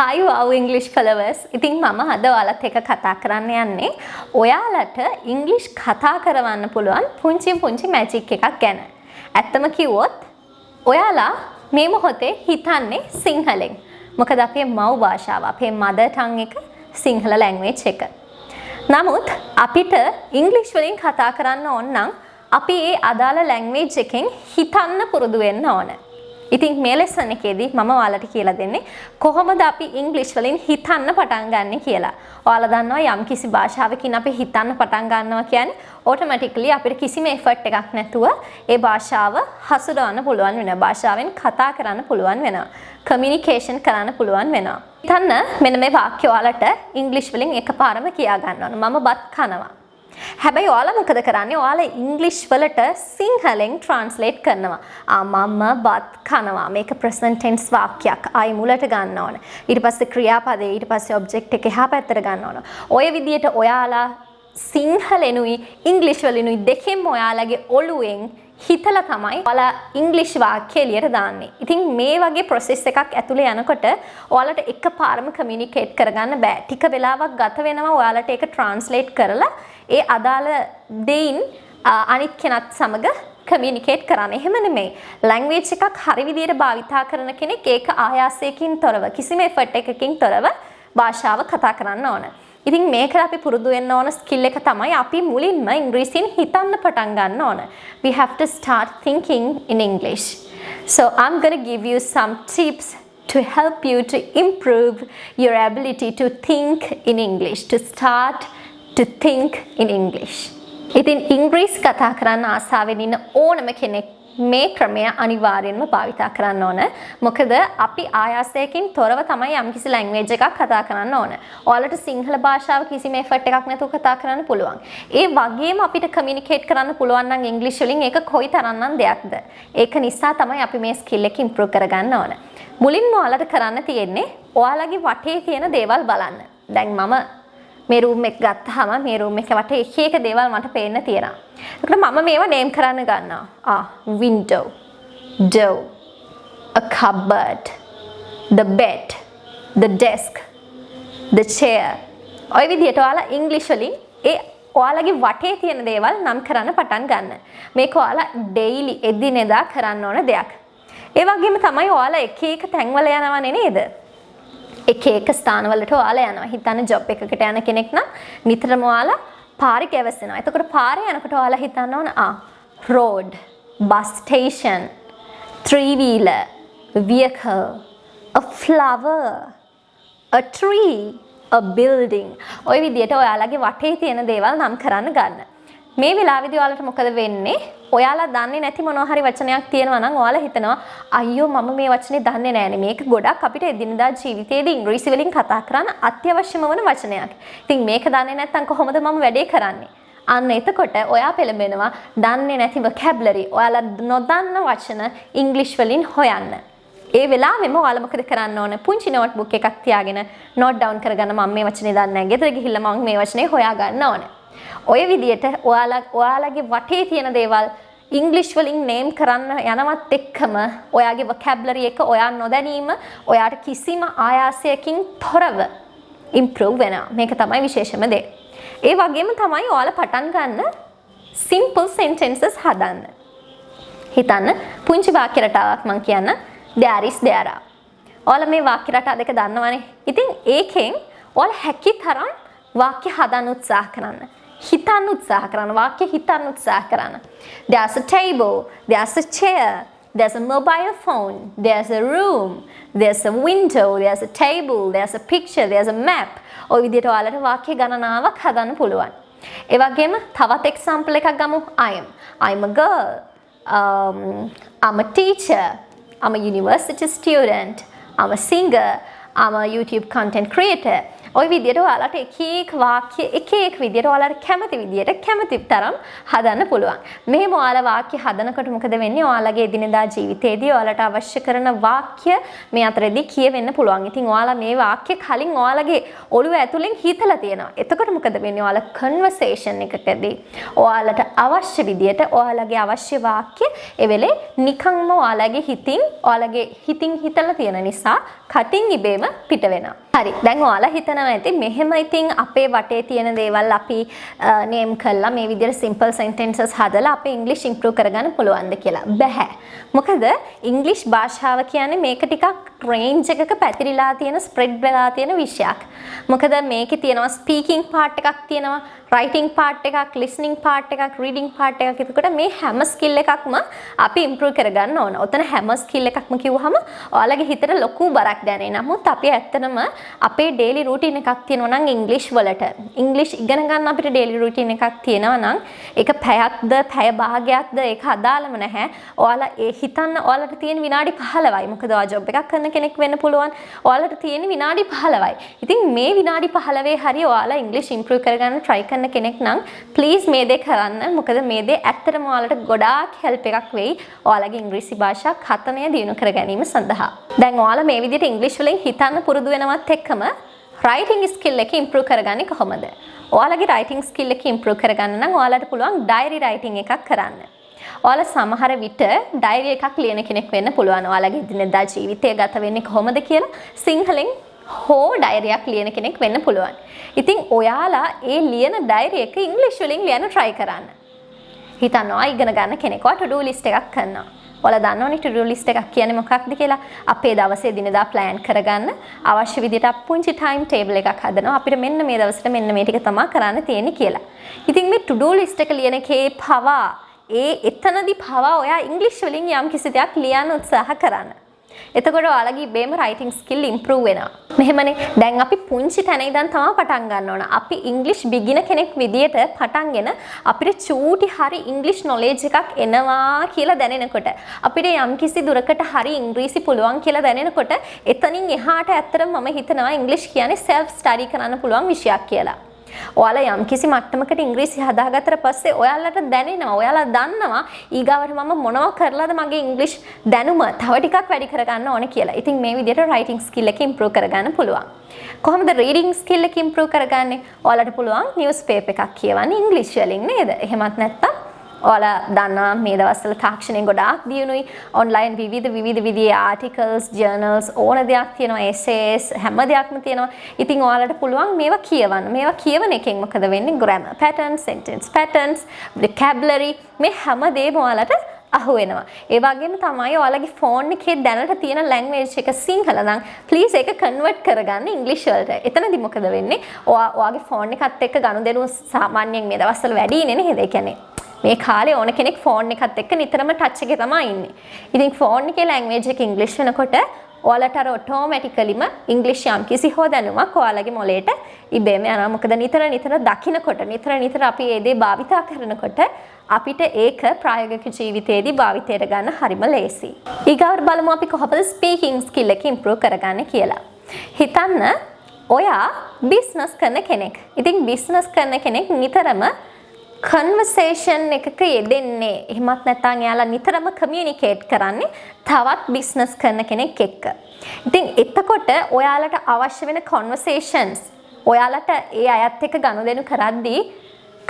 Hi wow English followers. ඉතින් මම අද ඔයාලත් එක්ක කතා කරන්න යන්නේ ඔයාලට ඉංග්‍රීසි කතා කරවන්න පුළුවන් පුංචි මැජික් එකක් ගැන. ඇත්තම කිව්වොත් ඔයාලා මේ මොහොතේ හිතන්නේ සිංහලෙන්. මොකද අපේ මව් භාෂාව, අපේ මදර් ටං එක සිංහල ලැන්ග්වේජ් එක. නමුත් අපිට ඉංග්‍රීසි වලින් කතා කරන්න ඕන නම් අපි ඒ අදාළ ලැන්ග්වේජ් එකෙන් හිතන්න පුරුදු වෙන්න ඕන. ඉතින් මේ ලෙසන් එකේදී මම ඔයාලට කියලා දෙන්නේ කොහොමද අපි ඉංග්‍රීසි වලින් හිතන්න පටන් ගන්න කියලා. ඔයාලා දන්නවා යම්කිසි භාෂාවකින් අපි හිතන්න පටන් ගන්නවා කියන්නේ ඔටෝමැටිකලි අපිට කිසිම එෆර්ට් එකක් නැතුව ඒ භාෂාව හසුරවන්න පුළුවන් වෙනවා. භාෂාවෙන් කතා කරන්න පුළුවන් වෙනවා. කමියුනිකේෂන් කරන්න පුළුවන් වෙනවා. හිතන්න මෙන්න මේ වාක්‍ය ඔයාලට ඉංග්‍රීසි වලින් එකපාරම කියා ගන්න ඕන. මම බත් කනවා. හැබැයි ඔයාලා මොකද කරන්නේ? ඔයාලා ඉංග්‍රීසි වලට සිංහලෙන් ට්‍රාන්ස්ලේට් කරනවා. මම බත් කනවා. මේක ප්‍රසන්ට් ටෙන්ස් වාක්‍යයක්. ආයි මුලට ගන්න ඕන. ඊට පස්සේ ක්‍රියාපදේ, ඊට පස්සේ ඔබ්ජෙක්ට් එක එහා පැත්තට ගන්න ඕන. ඔය විදිහට ඔයාලා සිංහලෙනුයි ඉංග්‍රීසි වලිනුයි දෙකෙන්ම ඔයාලගේ ඔළුවෙන් හිතලා තමයි ඔයාලා ඉංග්‍රීසි වාක්‍ය එළියට දාන්නේ. ඉතින් මේ වගේ process එකක් ඇතුලේ යනකොට ඔයාලට එකපාරම කමියුනිකේට් කරගන්න බෑ. ටික වෙලාවක් ගත වෙනවා ඔයාලට ඒක ට්‍රාන්ස්ලේට් කරලා ඒ අදාළ දෙයින් අනිත් කෙනත් සමග කමියුනිකේට් කරන්න. එහෙම නෙමෙයි. ලැන්ග්වේජ් එකක් හරි විදිහට භාවිතා කරන කෙනෙක් ඒක ආයාසයකින් තොරව, කිසිම එෆර්ට් එකකින් තොරව භාෂාව කතා කරන්න ඕන. ඉතින් මේකට අපි පුරුදු වෙන්න ඕන ස්කිල් එක තමයි අපි මුලින්ම ඉංග්‍රීසියෙන් හිතන්න පටන් ගන්න ඕන. We have to start thinking in English. So I'm going to give you some tips to help you to improve your ability to think in English, to start to think in English. ඉතින් ඉංග්‍රීසි කතා කරන්න ආසාවෙන් ඉන්න ඕනම කෙනෙක් මේ ක්‍රමය අනිවාර්යෙන්ම භාවිතා කරන්න ඕන. මොකද අපි ආයාසයකින් තොරව තමයි යම්කිසි ලැන්ග්වේජ් එකක් කතා කරන්න ඕන. ඔයාලට සිංහල භාෂාව කිසිම එෆර්ට් එකක් නැතුව කතා කරන්න පුළුවන්. ඒ වගේම අපිට කමියුනිකේට් කරන්න පුළුවන් නම් ඉංග්‍රීසි වලින් ඒක කොයිතරම්නම් දෙයක්ද. ඒක නිසා තමයි අපි මේ ස්කිල් එක ඉම්ප්‍රූව් කරගන්න ඕන. මුලින්ම ඔයාලට කරන්න තියෙන්නේ ඔයාලගේ වටේ තියෙන දේවල් බලන්න. දැන් මම මේ රූම් එක ගත්තාම මේ රූම් එක වටේ එක දේවල් මට පේන්න තියෙනවා. ඒකට මම මේවා නේම් කරන්න ගන්නවා. Window, door, a cupboard, the bed, the desk, the chair. ඔය විදිහට ඔයාලා ඉංග්‍රීසි වලින් ඒ ඔයාලගේ වටේ තියෙන දේවල් නම් කරන්න පටන් ගන්න. මේක ඔයාලා ඩේලි එදිනෙදා කරන්න ඕන දෙයක්. ඒ වගේම තමයි ඔයාලා එක තැන්වල යනවනේ නේද? එක ස්ථානවලට ඔයාලා යනවා. හිතන්න ජොබ් එකකට යන කෙනෙක් නම් නිතරම ඔයාලා පාරේ ගැවසෙනවා. එතකොට පාරේ යනකොට ඔයාලා හිතන්න ඕන road, bus station, three wheeler, vehicle, a flower, a tree, a building. ඔය විදිහට ඔයාලගේ වටේ තියෙන දේවල් නම් කරන්න ගන්න. මේ වෙලාවේදී ඔයාලට මොකද වෙන්නේ? ඔයාලා දන්නේ නැති මොනවා හරි වචනයක් තියෙනවා නම් ඔයාලා හිතනවා අයියෝ මම මේ වචනේ දන්නේ නැහැනේ. මේක ගොඩක් අපිට එදිනදා ජීවිතේදී ඉංග්‍රීසි වලින් කතා කරන්න අත්‍යවශ්‍යම වන වචනයක්. ඉතින් මේක දන්නේ නැත්නම් කොහොමද මම වැඩේ කරන්නේ? අන්න එතකොට ඔයා පෙළඹෙනවා දන්නේ නැති vocabulary. ඔයාලා නොදන්න වචන ඉංග්‍රීසි වලින් හොයන්න. ඒ වෙලාවෙම ඔයාලා මොකද කරන්න ඕන? පුංචි නෝට්බුක් එකක් තියාගෙන නෝට් ඩවුන් කරගන්න මම මේ වචනේ දන්නේ නැහැ. ගෙදර ගිහිල්ලා මම මේ වචනේ හොයා ගන්න ඕන. ඔය විදිහට ඔයාලගේ වටේ තියෙන දේවල් ඉංග්‍රීසි වලින් නේම් කරන්න යනවත් එක්කම ඔයාගේ vocabulary එක ඔයා නොදැනීම ඔයාට කිසිම ආයාසයකින් තොරව improve වෙනවා. මේක තමයි විශේෂම දේ. ඒ වගේම තමයි ඔයාලා පටන් ගන්න simple sentences හදන්න. හිතන්න පුංචි වාක්‍ය රටාවක් මම කියන්න. there is there are. ඔයාලා මේ වාක්‍ය රටා දෙක දන්නවනේ. ඉතින් ඒකෙන් ඔයාලා හැකි තරම් වාක්‍ය හදන්න උත්සාහ කරන්න. හිතන්න උත්සාහ කරන්න. වාක්‍ය හිතන්න උත්සාහ කරන්න. There's a table, there's a chair, there's a mobile phone, there's a room, there's a window, there's a table, there's a picture, there's a map. ඔය විදිහට ඔයාලට වාක්‍ය ගණනාවක් හදන්න පුළුවන්. ඒ වගේම තවත් එක්සැම්පල් එකක් ගමු. I'm a girl. I'm a teacher. I'm a university student. I'm a singer. I'm a YouTube content creator. ওই විදියට ඔයාලට එක එක වාක්‍ය එක විදියට ඔයාලට කැමති විදියට කැමති තරම් හදන්න පුළුවන්. මෙහෙම ඔයාලා වාක්‍ය හදනකොට මොකද වෙන්නේ? ඔයාලගේ එදිනෙදා ජීවිතේදී ඔයාලට අවශ්‍ය කරන වාක්‍ය මේ අතරේදී කියවෙන්න පුළුවන්. ඉතින් ඔයාලා මේ වාක්‍ය කලින් ඔයාලගේ ඔළුව ඇතුලෙන් හිතලා තියෙනවා. එතකොට මොකද වෙන්නේ? ඔයාලා කන්වර්සේෂන් එකකදී ඔයාලට අවශ්‍ය විදියට ඔයාලගේ අවශ්‍ය වාක්‍ය ඒ වෙලේ නිකන්ම ඔයාලගේ හිතින් හිතලා තියෙන නිසා කටින් ඉබේම පිට වෙනවා. හරි. දැන් ඔයාලා හිතනවා ඇති මෙහෙම ඉතින් අපේ වටේ තියෙන දේවල් අපි නේම් කළා මේ විදිහට සිම්පල් සෙන්ටෙන්සස් හදලා අපේ ඉංග්‍රීසි ඉම්ප්‍රූව් කරගන්න පුළුවන්ද කියලා. බැහැ. මොකද ඉංග්‍රීසි භාෂාව කියන්නේ මේක ටිකක් රේන්ජ් එකක පැතිරිලා තියෙන ස්ප්‍රෙඩ් වෙලා තියෙන විෂයක්. මොකද මේකේ තියෙනවා ස්පීකින් පාර්ට් එකක් තියෙනවා, රයිටිං පාර්ට් එකක්, ලිස්නින් පාර්ට් එකක්, රීඩින් පාර්ට් එකක්. එතකොට මේ හැම ස්කිල් එකක්ම අපි ඉම්ප්‍රූව් කරගන්න ඕන. ඔතන හැම ස්කිල් එකක්ම කිව්වහම ඔයාලගේ හිතට ලොකු බරක් දැනේ. නමුත් අපි ඇත්තටම අපේ ඩේලි රූටින් එකක් තියෙනවා නම් ඉංග්‍රීසි වලට ඉංග්‍රීසි ඉගෙන ගන්න අපිට ඩේලි රූටින් එකක් තියෙනවා නම් ඒක පැයක්ද පැය භාගයක්ද ඒක අදාළම නැහැ. ඔයාලා ඒ හිතන්න ඔයාලට තියෙන විනාඩි 15යි. මොකද ඔයා ජොබ් එකක් කරන කෙනෙක් වෙන්න පුළුවන්. ඔයාලට තියෙන විනාඩි 15යි. ඉතින් මේ විනාඩි 15 හරි ඔයාලා ඉංග්‍රීසි ඉම්ප්‍රූව් කරගන්න try කරන කෙනෙක් නම් ප්ලීස් මේ දේ කරන්න. මොකද මේ දේ ඇත්තටම ඔයාලට ගොඩාක් හෙල්ප් එකක් වෙයි ඔයාලගේ ඉංග්‍රීසි භාෂා කතනය දියුණු කර ගැනීම සඳහා. දැන් ඔයාලා මේ විදිහට ඉංග්‍රීසි වලින් හිතන්න පුරුදු වෙනවත් එක්කම writing skill එක improve කරගන්නේ කොහොමද? ඔයාලගේ writing skill එක improve කරගන්න නම් ඔයාලට පුළුවන් diary writing එකක් කරන්න. ඔයාලා සමහර විට diary එකක් ලියන කෙනෙක් වෙන්න පුළුවන්. ඔයාලගේ දිනදා ජීවිතය ගත වෙන්නේ කොහොමද කියලා සිංහලෙන් හෝ diary එකක් ලියන කෙනෙක් වෙන්න පුළුවන්. ඉතින් ඔයාලා ඒ ලියන diary එක ඉංග්‍රීසි වලින් ලියන්න try කරන්න. හිතනවා ඉගෙන ගන්න කෙනෙක් to do list එකක් කරනවා. ඔයාලා දන්නවනේ to do list එකක් කියන්නේ මොකක්ද කියලා. අපේ දවසේ දිනදා plan කරගන්න අවශ්‍ය විදිහට පුංචි time table එකක් හදනවා. අපිට මෙන්න මේ දවසට මෙන්න මේ ටික තමයි කරන්න තියෙන්නේ කියලා. ඉතින් මේ to do list එක ලියන එකේ පවා එතනදී පවා ඔයා ඉංග්‍රීසි වලින් යම් කිසි දෙයක් ලියන්න උත්සාහ කරන්න. එතකොට ඔයාලගේ බේම writing skill improve වෙනවා. මෙහෙමනේ දැන් අපි පුංචි තැන ඉඳන් තමයි පටන් ගන්න ඕන. අපි ඉංග්‍රීසි beginner කෙනෙක් විදියට පටන්ගෙන අපිට චූටි හරි ඉංග්‍රීසි knowledge එකක් එනවා කියලා දැනෙනකොට අපිට යම්කිසි දුරකට හරි ඉංග්‍රීසි පුළුවන් කියලා දැනෙනකොට එතනින් එහාට ඇත්තටම මම හිතනවා ඉංග්‍රීසි කියන්නේ self study කරන්න පුළුවන් විෂයක් කියලා. ඔයාලා යම්කිසි මට්ටමකට ඉංග්‍රීසි හදාගත්තට පස්සේ ඔයාලට දැනෙනවා ඔයාලා දන්නවා ඊගාවට මම මොනව කරලාද මගේ ඉංග්‍රීසි දැනුම තව ටිකක් වැඩි කරගන්න ඕනේ කියලා. ඉතින් මේ විදිහට writing skill එක improve කරගන්න පුළුවන්. කොහොමද reading skill එක improve කරගන්නේ? ඔයාලට පුළුවන් newspaper එකක් කියවන්න ඉංග්‍රීසි වලින් නේද? එහෙමත් නැත්නම් ඔයාලා දන්නවා මේ දවස්වල තාක්ෂණය ගොඩාක් දියුණුයි. ඔන්ලයින් විවිධ විදිහේ ආටිකල්ස්, ජර්නල්ස් ඕන දෙයක් තියෙනවා, එසේස් හැම දෙයක්ම තියෙනවා. ඉතින් ඔයාලට පුළුවන් මේවා කියවන්න. මේවා කියවන එකෙන් මොකද වෙන්නේ? grammar patterns, sentence patterns, vocabulary මේ හැම දෙයක්ම ඔයාලට අහු වෙනවා. ඒ වගේම තමයි ඔයාලගේ ෆෝන් එකේ දැනට තියෙන ලැන්ග්වේජ් එක සිංහල නම් ප්ලීස් ඒක කන්වර්ට් කරගන්න ඉංග්‍රීසි වලට. එතනදී මොකද වෙන්නේ? ඔයාගේ ෆෝන් එකත් එක්ක ගනුදෙනු සාමාන්‍යයෙන් මේ දවස්වල වැඩි ඉන්නේ නේද? ඒ කියන්නේ මේ කාලේ ඕන කෙනෙක් ෆෝන් එකත් එක්ක නිතරම ටච් එකේ තමයි ඉන්නේ. ඉතින් ෆෝන් එකේ ලැන්ග්වේජ් එක ඉංග්‍රීසි වෙනකොට ඔයාලට අර ඔටෝමැටිකලිම ඉංග්‍රීසි යම් කිසි හෝ දැනුමක් ඔයාලගේ මොළයට ඉබේම යනවා. මොකද නිතර දකින්නකොට නිතර අපි ඒ දේ භාවිතා කරනකොට අපිට ඒක ප්‍රායෝගික ජීවිතයේදී භාවිතයට ගන්න හරිම ලේසි. ඊගාවට බලමු අපි කොහොමද ස්පීකින් ස්කිල් එක ඉම්ප්‍රූව් කරගන්නේ කියලා. හිතන්න ඔයා බිස්නස් කරන කෙනෙක්. ඉතින් බිස්නස් කරන කෙනෙක් නිතරම කන්වර්සේෂන් එකක යෙදෙන්නේ. එහෙමත් නැත්නම් එයාලා නිතරම කමියුනිකේට් කරන්නේ තවත් බිස්නස් කරන කෙනෙක් එක්ක. ඉතින් එතකොට ඔයාලට අවශ්‍ය වෙන කන්වර්සේෂන්ස් ඔයාලට ඒ අයත් එක්ක ගනුදෙනු කරද්දී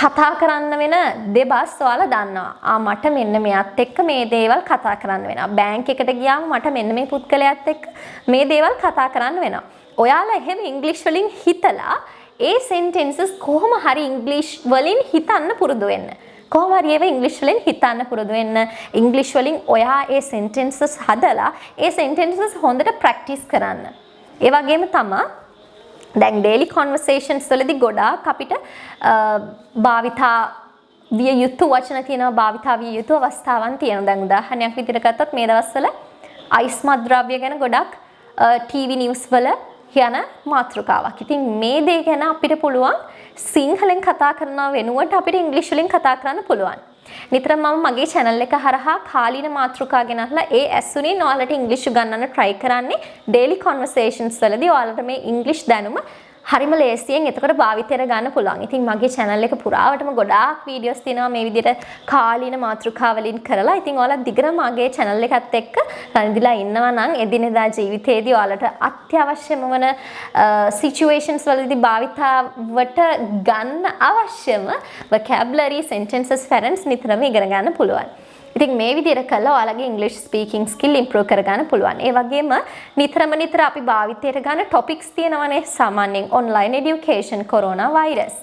කතා කරන්න වෙන දෙබස් ඔයාලා දන්නවා. මට මෙන්න මෙයාත් එක්ක මේ දේවල් කතා කරන්න වෙනවා. බැංක් එකට ගියාම මට මෙන්න මේ පුද්ගලයාත් එක්ක මේ දේවල් කතා කරන්න වෙනවා. ඔයාලා එහෙම ඉංග්‍රීසි වලින් හිතලා ඒ sentences කොහොම හරි ඉංග්‍රීසි වලින් හිතන්න පුරුදු වෙන්න. කොහොම හරි ඒවා ඉංග්‍රීසි වලින් හිතන්න පුරුදු වෙන්න. ඉංග්‍රීසි වලින් ඔයා ඒ sentences හදලා ඒ sentences හොඳට practice කරන්න. ඒ වගේම තමයි දැන් daily conversations වලදී ගොඩාක් අපිට භාවිතා විය යුතු වචන තියෙනවා, භාවිතා විය යුතු අවස්ථාවන් තියෙනවා. දැන් උදාහරණයක් විදිහට ගත්තොත් මේ දවස්වල අයිස් මත්ද්‍රව්‍ය ගැන ගොඩක් TV news වල යන මාතෘකාවක්. ඉතින් මේ දේ ගැන අපිට පුළුවන් සිංහලෙන් කතා කරනවා වෙනුවට අපිට ඉංග්‍රීසි වලින් කතා කරන්න පුළුවන්. නිතරම මම මගේ channel එක හරහා කාලීන මාතෘකා ගෙනල්ලා ඒ ඇසුරින් ඔයාලට ඉංග්‍රීසි ගන්නන්න try කරන්නේ daily conversations වලදී ඔයාලට මේ ඉංග්‍රීසි දැනුම හරිම ලේසියෙන් එතකොට භාවිතයට ගන්න පුළුවන්. ඉතින් මගේ channel එක පුරාවටම ගොඩාක් වීඩියෝස් තියෙනවා මේ විදිහට කාලීන මාතෘකා වලින් කරලා. ඉතින් ඔයාලා දිගටම මගේ channel එකත් එක්ක රැඳිලා ඉන්නවා නම් එදිනෙදා ජීවිතේදී ඔයාලට අත්‍යවශ්‍යම වන situations වලදී භාවිතාවට ගන්න අවශ්‍යම vocabulary sentences parents නිතරම ඉගෙන ගන්න පුළුවන්. ඉතින් මේ විදිහට කළා ඔයාලගේ English speaking skill improve කරගන්න පුළුවන්. ඒ වගේම නිතර අපි භාවිතයට ගන්න topics තියෙනවානේ සාමාන්‍යයෙන් online education corona virus.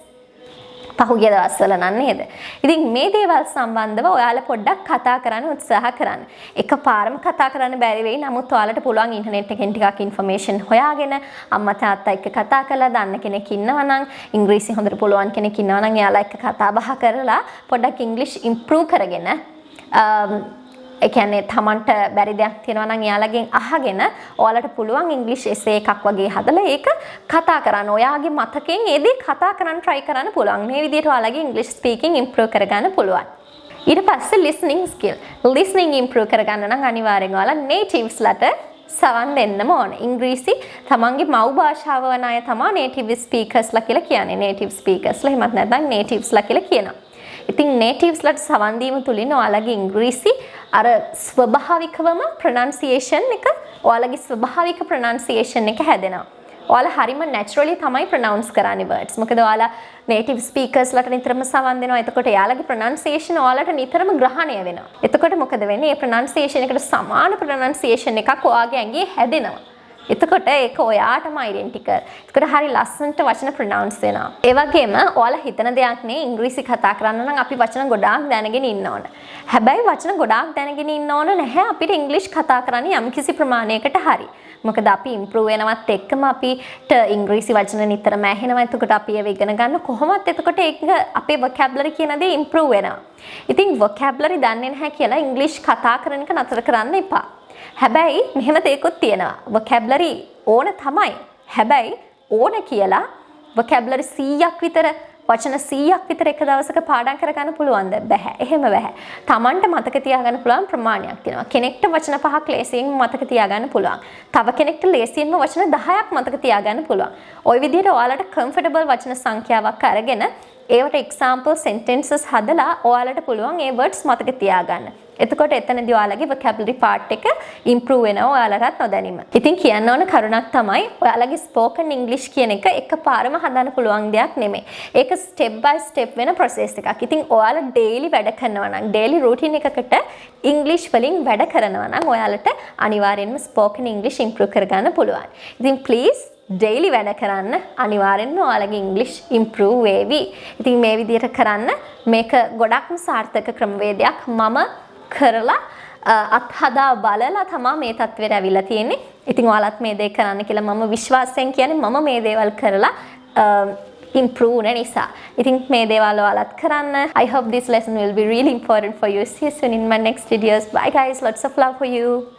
පහුගිය දවස්වල නේද? ඉතින් මේ දේවල් සම්බන්ධව ඔයාලා පොඩ්ඩක් කතා කරන්න උත්සාහ කරන්න. එකපාරම කතා කරන්න බැරි වෙයි. නමුත් ඔයාලට පුළුවන් ඉන්ටර්නෙට් එකෙන් ටිකක් information හොයාගෙන අම්මා තාත්තා එක්ක කතා කරලා දන්න කෙනෙක් ඉන්නවා නම් ඉංග්‍රීසි හොඳට පුළුවන් කෙනෙක් ඉන්නවා නම් එයාලා එක්ක කතා බහ කරලා පොඩ්ඩක් English improve කරගෙන ඒ කියන්නේ තමන්ට බැරි දෙයක් තියෙනවා නම් එයාලගෙන් අහගෙන ඔයාලට පුළුවන් ඉංග්‍රීසි essay එකක් වගේ හදලා ඒක කතා කරන්න. ඔයාගේ මතකයෙන් ඒ දේ කතා කරන්න try කරන්න පුළුවන්. මේ විදිහට ඔයාලගේ English speaking improve කරගන්න පුළුවන්. ඊට පස්සේ listening skill. listening improve කරගන්න නම් අනිවාර්යෙන් ඔයාලා natives ලට සවන් දෙන්නම ඕන. ඉංග්‍රීසි තමන්ගේ මව් භාෂාව වන අය තමයි native speakers ලා කියලා කියන්නේ. native speakers ලා එහෙමත් නැත්නම් natives ලා කියලා කියනවා. ඉතින් natives ලට සවන් දීම තුලින් ඔයාලගේ ඉංග්‍රීසි අර ස්වභාවිකවම pronunciation එක ඔයාලගේ ස්වභාවික pronunciation එක හැදෙනවා. ඔයාලා හරිම naturally තමයි pronounce කරන්නේ words. මොකද ඔයාලා native speakers ලට නිතරම සවන් දෙනවා. එතකොට එයාලගේ pronunciation ඔයාලට නිතරම ග්‍රහණය වෙනවා. එතකොට මොකද වෙන්නේ? මේ pronunciation එකට සමාන pronunciation එකක් ඔයාගේ ඇඟේ හැදෙනවා. එතකොට ඒක ඔයාටම ඩෙන්ටිකල්. එතකොට හරි ලස්සනට වචන ප්‍රොනවුන්ස් වෙනවා. ඒ වගේම ඔයාලා හිතන දෙයක් නේ ඉංග්‍රීසි කතා කරන්න නම් අපි වචන ගොඩාක් දැනගෙන ඉන්න ඕන. හැබැයි වචන ගොඩාක් දැනගෙන ඉන්න ඕන නැහැ අපිට ඉංග්‍රීසි කතා කරන්න යම්කිසි ප්‍රමාණයකට හරි. මොකද අපි ඉම්ප්‍රූව් වෙනවත් එක්කම අපිට ඉංග්‍රීසි වචන නිතරම ඇහෙනවා. එතකොට අපි ඒව ඉගෙන ගන්න කොහොමත් එතකොට ඒක අපේ vocabulary කියන දේ ඉම්ප්‍රූව් වෙනවා. ඉතින් vocabulary දන්නේ නැහැ කියලා ඉංග්‍රීසි කතා කරන එක නතර කරන්න එපා. හැබැයි මෙහෙම දෙයක්ත් තියෙනවා. vocabulary ඕන තමයි. හැබැයි ඕන කියලා vocabulary 100ක් විතර වචන 100ක් විතර එක දවසක පාඩම් කරගන්න පුළුවන්ද? බැහැ. එහෙම බැහැ. Tamanට මතක තියාගන්න පුළුවන් ප්‍රමාණයක් තියෙනවා. කෙනෙක්ට වචන 5ක් ලේසියෙන් මතක තියාගන්න පුළුවන්. තව කෙනෙක්ට ලේසියෙන්ම වචන 10ක් මතක තියාගන්න පුළුවන්. ওই විදිහට ඔයාලට comfortable වචන සංඛ්‍යාවක් අරගෙන ඒවට example sentences හදලා ඔයාලට පුළුවන් ඒ words මතක තියාගන්න. එතකොට එතනදී ඔයාලගේ vocabulary part එක improve වෙනවා ඔයාලටත් නොදැනීම. ඉතින් කියන්න ඕන කරුණක් තමයි ඔයාලගේ spoken English කියන එක එකපාරම හදන්න පුළුවන් දෙයක් නෙමෙයි. ඒක step by step වෙන process එකක්. ඉතින් ඔයාලා daily වැඩ කරනවා නම් daily routine එකකට English වලින් වැඩ කරනවා නම් ඔයාලට අනිවාර්යෙන්ම spoken English improve කරගන්න පුළුවන්. ඉතින් please daily වැඩ කරන්න අනිවාර්යෙන්ම ඔයාලගේ English improve වේවි. ඉතින් මේ විදිහට කරන්න මේක ගොඩක්ම සාර්ථක ක්‍රමවේදයක්. මම කරලා අත්හදා බලලා තමයි මේ තත්ත්වයට අවිලා තියෙන්නේ. ඉතින් ඔයාලත් මේ දේ කරන්න කියලා මම විශ්වාසයෙන් කියන්නේ මම මේ දේවල් කරලා improve වෙන නිසා. ඉතින් මේ දේවල් ඔයාලත් කරන්න. I hope this lesson will be really important for you. See you soon in my next videos. Bye guys. Lots of love for you.